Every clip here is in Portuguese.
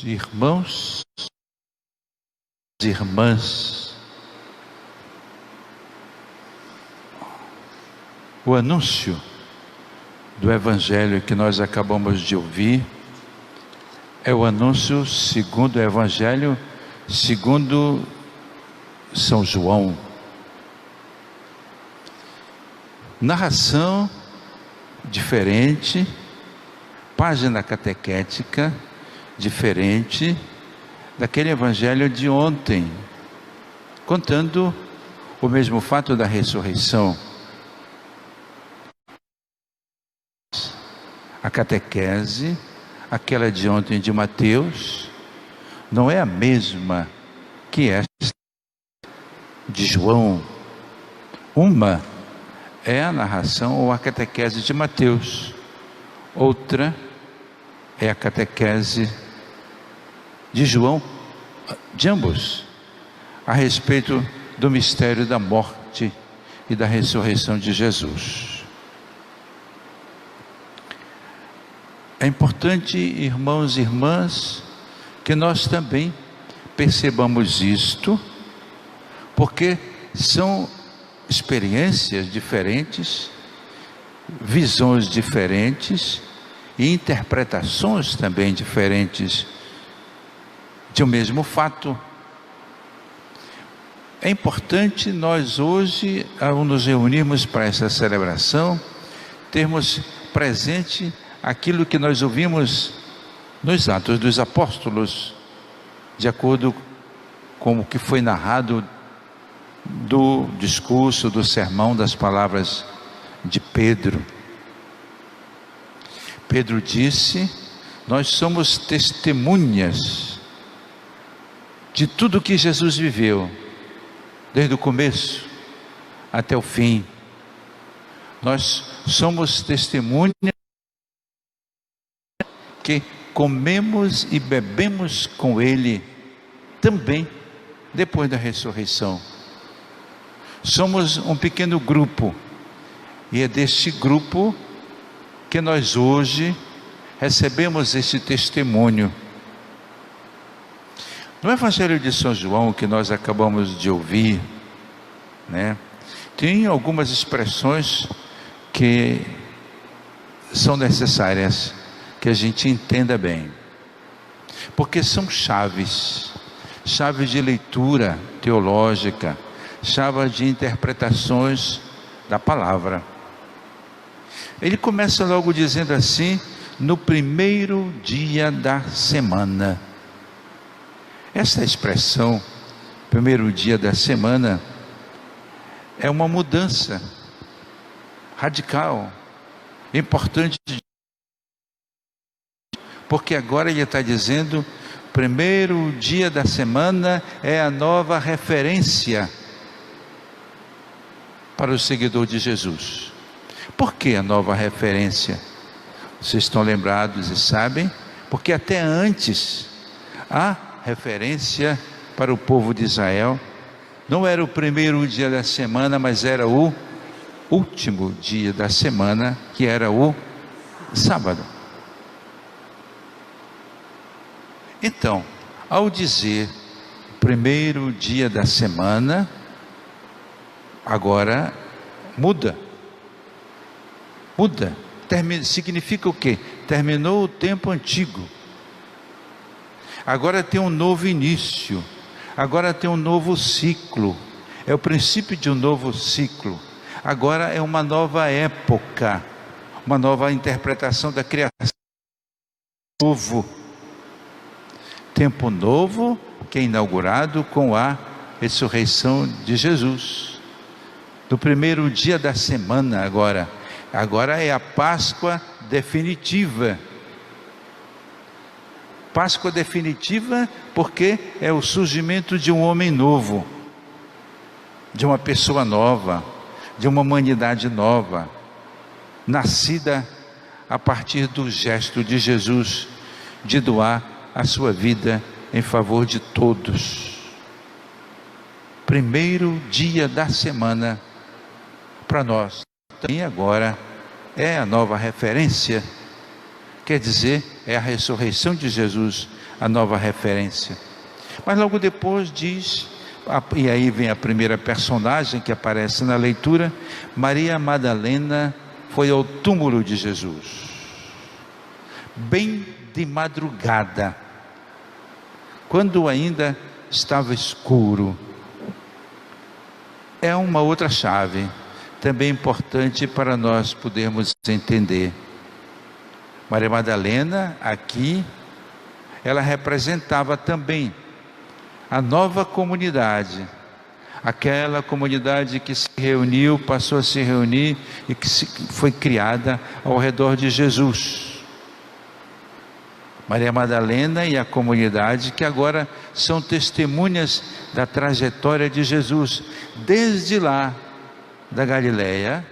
Irmãos e irmãs, o anúncio do Evangelho que nós acabamos de ouvir é o anúncio segundo o Evangelho, segundo São João. Narração diferente, página catequética diferente daquele Evangelho de ontem, contando o mesmo fato da ressurreição. A catequese, aquela de ontem de Mateus, não é a mesma que esta de João. Uma é a narração ou a catequese de Mateus, outra é a catequese de João, de ambos, a respeito do mistério da morte e da ressurreição de Jesus. É importante, irmãos e irmãs, que nós também percebamos isto, porque são experiências diferentes, visões diferentes e interpretações também diferentes de um mesmo fato. É importante nós hoje, ao nos reunirmos para essa celebração, termos presente aquilo que nós ouvimos nos Atos dos Apóstolos, de acordo com o que foi narrado do discurso, do sermão, das palavras de Pedro. Pedro disse: nós somos testemunhas de tudo que Jesus viveu, desde o começo até o fim. Nós somos testemunhas que comemos e bebemos com Ele também depois da ressurreição. Somos um pequeno grupo, e é deste grupo que nós hoje recebemos esse testemunho. No Evangelho de São João, que nós acabamos de ouvir, tem algumas expressões que são necessárias que a gente entenda bem, porque são chaves de leitura teológica, chaves de interpretações da palavra. Ele começa logo dizendo assim: no primeiro dia da semana. Essa expressão, primeiro dia da semana, é uma mudança radical, importante, porque agora ele está dizendo: primeiro dia da semana é a nova referência para o seguidor de Jesus. Por que a nova referência? Vocês estão lembrados e sabem, porque até antes a referência para o povo de Israel não era o primeiro dia da semana, mas era o último dia da semana, que era o sábado. Então, ao dizer primeiro dia da semana, agora muda. Significa o quê? Terminou o tempo antigo. Agora tem um novo início, agora tem um novo ciclo, é o princípio de um novo ciclo. Agora é uma nova época, uma nova interpretação da criação. Novo, tempo novo que é inaugurado com a ressurreição de Jesus. No primeiro dia da semana agora é a Páscoa definitiva. Páscoa definitiva porque é o surgimento de um homem novo, de uma pessoa nova, de uma humanidade nova, nascida a partir do gesto de Jesus de doar a sua vida em favor de todos. Primeiro dia da semana para nós também agora é a nova referência. Quer dizer, é a ressurreição de Jesus, a nova referência. Mas logo depois diz, e aí vem a primeira personagem que aparece na leitura: Maria Madalena foi ao túmulo de Jesus, bem de madrugada, quando ainda estava escuro. É uma outra chave, também importante para nós podermos entender. Maria Madalena, aqui, ela representava também a nova comunidade, aquela comunidade que se reuniu, passou a se reunir e que foi criada ao redor de Jesus. Maria Madalena e a comunidade que agora são testemunhas da trajetória de Jesus, desde lá da Galileia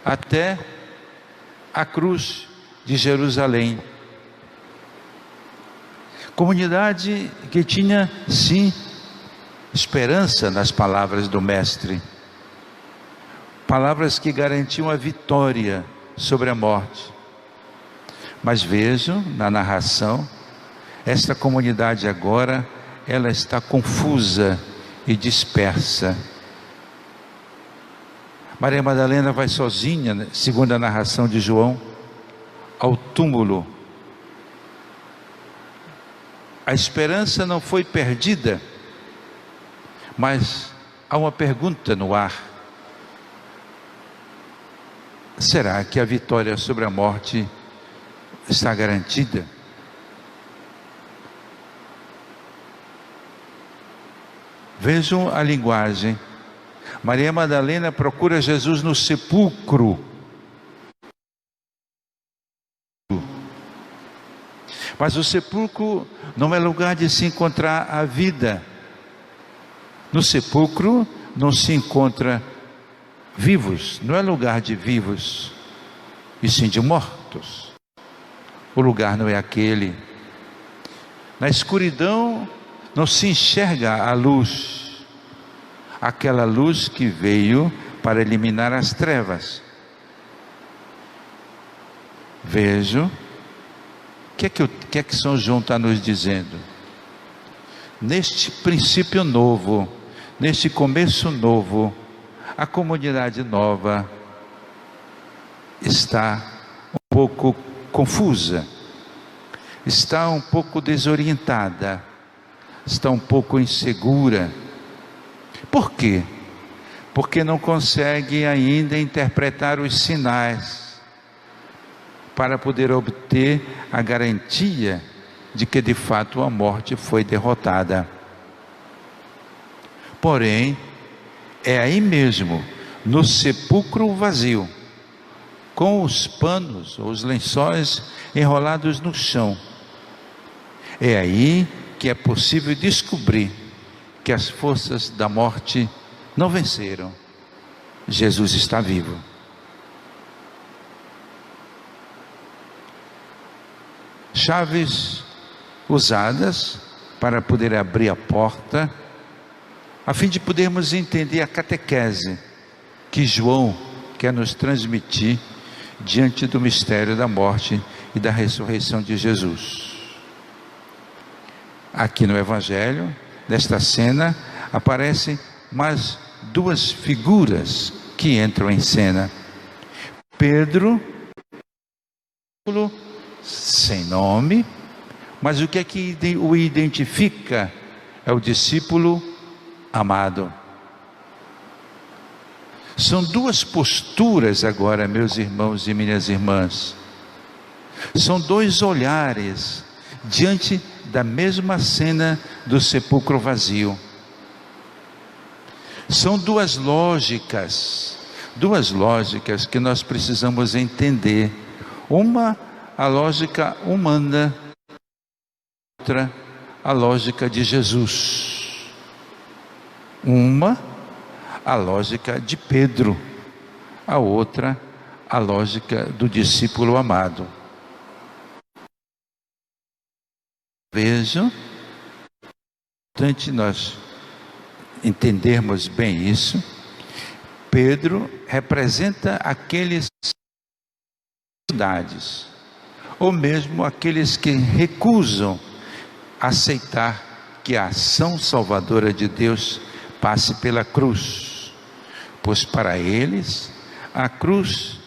até a cruz de Jerusalém. Comunidade que tinha, sim, esperança nas palavras do Mestre, palavras que garantiam a vitória sobre a morte. Mas vejo na narração, esta comunidade agora, ela está confusa e dispersa. Maria Madalena vai sozinha, segundo a narração de João, ao túmulo. A esperança não foi perdida, mas há uma pergunta no ar: será que a vitória sobre a morte está garantida? Vejam a linguagem. Maria Madalena procura Jesus no sepulcro. Mas o sepulcro não é lugar de se encontrar a vida. No sepulcro não se encontra vivos, não é lugar de vivos, e sim de mortos. O lugar não é aquele. Na escuridão não se enxerga a luz, aquela luz que veio para eliminar as trevas. Vejo, o que é que São João está nos dizendo? Neste princípio novo, neste começo novo, a comunidade nova está um pouco confusa, está um pouco desorientada, está um pouco insegura. Por quê? Porque não consegue ainda interpretar os sinais para poder obter a garantia de que de fato a morte foi derrotada. Porém, é aí mesmo, no sepulcro vazio, com os panos ou os lençóis enrolados no chão, é aí que é possível descobrir que as forças da morte não venceram. Jesus está vivo. Chaves usadas para poder abrir a porta, a fim de podermos entender a catequese que João quer nos transmitir diante do mistério da morte e da ressurreição de Jesus. Aqui no Evangelho, nesta cena, aparecem mais duas figuras que entram em cena. Pedro, sem nome, mas o que é que o identifica? É o discípulo amado. São duas posturas agora, meus irmãos e minhas irmãs. São dois olhares diante da mesma cena do sepulcro vazio. São duas lógicas que nós precisamos entender. Uma, a lógica humana, outra, a lógica de Jesus. Uma, a lógica de Pedro, a outra, a lógica do discípulo amado. Vejam, é importante nós entendermos bem isso. Pedro representa aqueles ou mesmo aqueles que recusam aceitar que a ação salvadora de Deus passe pela cruz, pois para eles a cruz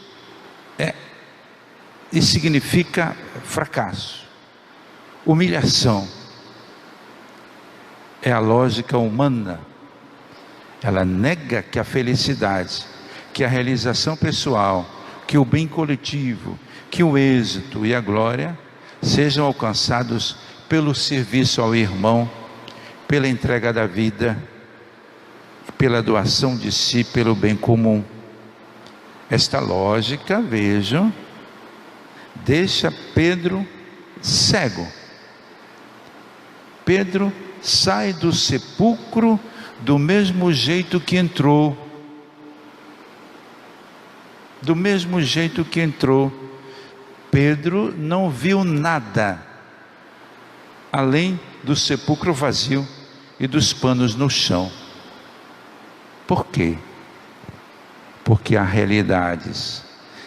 e significa fracasso, humilhação. É a lógica humana. Ela nega que a felicidade, que a realização pessoal, que o bem coletivo, que o êxito e a glória sejam alcançados pelo serviço ao irmão, pela entrega da vida, pela doação de si, pelo bem comum. Esta lógica, vejam, deixa Pedro cego. Pedro sai do sepulcro do mesmo jeito que entrou. Do mesmo jeito que entrou. Pedro não viu nada além do sepulcro vazio e dos panos no chão. Por quê? Porque há realidades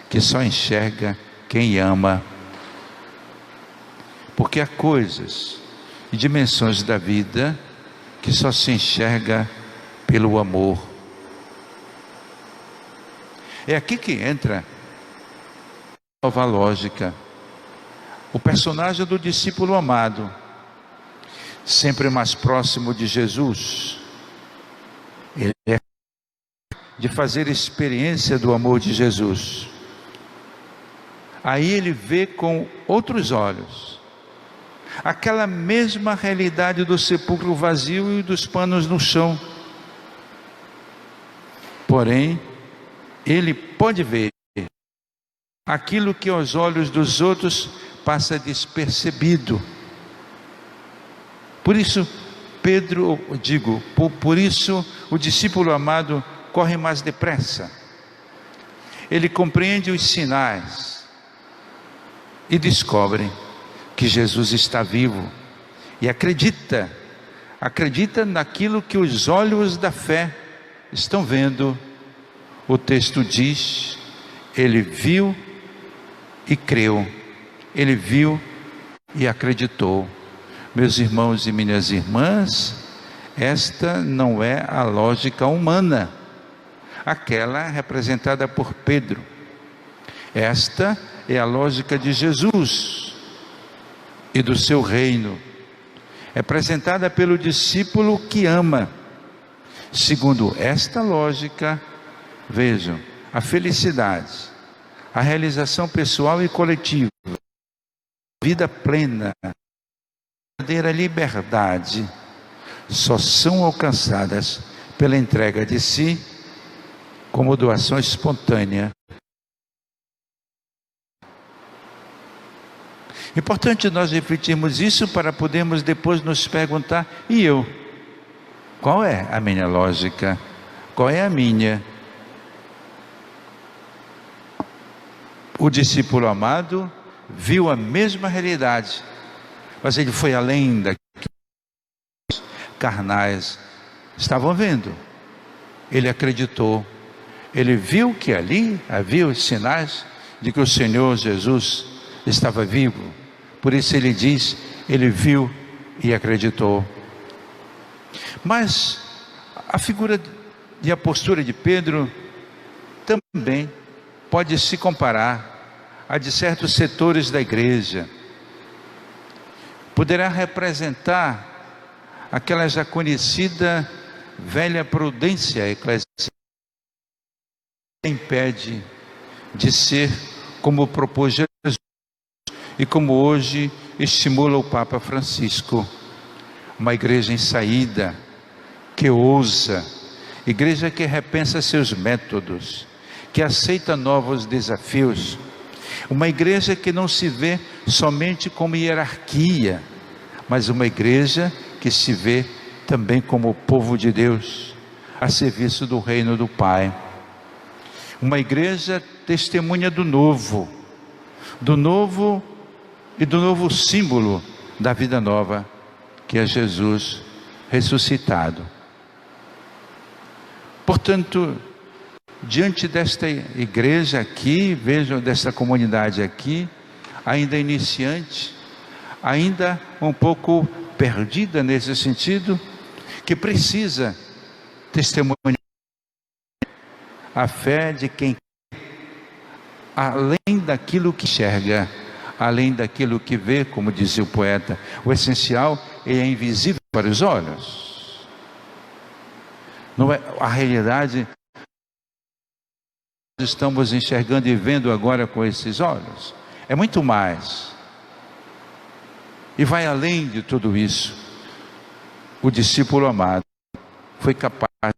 que só enxerga quem ama. Porque há coisas e dimensões da vida que só se enxerga pelo amor. É aqui que entra a nova lógica. O personagem do discípulo amado, sempre mais próximo de Jesus, ele é de fazer experiência do amor de Jesus. Aí ele vê com outros olhos aquela mesma realidade do sepulcro vazio e dos panos no chão. Porém, ele pode ver aquilo que aos olhos dos outros passa despercebido. Por isso, por isso o discípulo amado corre mais depressa. Ele compreende os sinais e descobre que Jesus está vivo e acredita naquilo que os olhos da fé estão vendo. O texto diz: ele viu e creu, ele viu e acreditou. Meus irmãos e minhas irmãs, esta não é a lógica humana, aquela representada por Pedro. Esta é a lógica de Jesus e do seu reino, representada pelo discípulo que ama. Segundo esta lógica, vejam, a felicidade, a realização pessoal e coletiva, a vida plena, a verdadeira liberdade, só são alcançadas pela entrega de si, como doação espontânea. Importante nós refletirmos isso para podermos depois nos perguntar: e eu? Qual é a minha lógica? Qual é a minha? O discípulo amado viu a mesma realidade, mas ele foi além daquilo que os carnais estavam vendo. Ele acreditou, ele viu que ali havia os sinais de que o Senhor Jesus estava vivo. Por isso ele diz, ele viu e acreditou. Mas a figura e a postura de Pedro também pode se comparar a de certos setores da igreja. Poderá representar aquela já conhecida velha prudência eclesiástica que impede de ser como propôs Jesus e como hoje estimula o Papa Francisco. Uma igreja em saída, que ousa, igreja que repensa seus métodos, que aceita novos desafios, uma igreja que não se vê somente como hierarquia, mas uma igreja que se vê também como o povo de Deus, a serviço do reino do Pai. Uma igreja testemunha do novo e do novo símbolo da vida nova, que é Jesus ressuscitado. Portanto, diante desta igreja aqui, vejam, desta comunidade aqui, ainda iniciante, ainda um pouco perdida nesse sentido, que precisa testemunhar a fé de quem, além daquilo que enxerga, além daquilo que vê, como dizia o poeta, o essencial é invisível para os olhos. Não é a realidade que estamos enxergando e vendo agora com esses olhos. É muito mais. E vai além de tudo isso. O discípulo amado foi capaz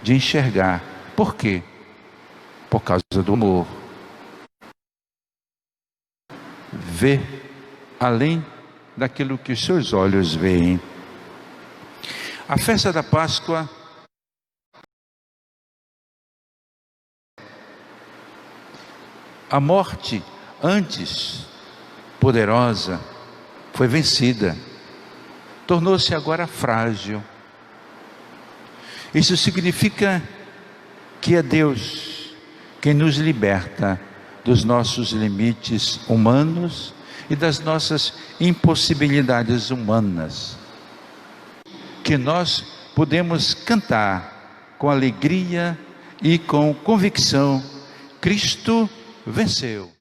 de enxergar. Por quê? Por causa do amor. Ver além daquilo que os seus olhos veem. A festa da Páscoa a morte antes poderosa foi vencida, tornou-se agora frágil. Isso significa que é Deus quem nos liberta dos nossos limites humanos e das nossas impossibilidades humanas, que nós podemos cantar com alegria e com convicção: Cristo venceu.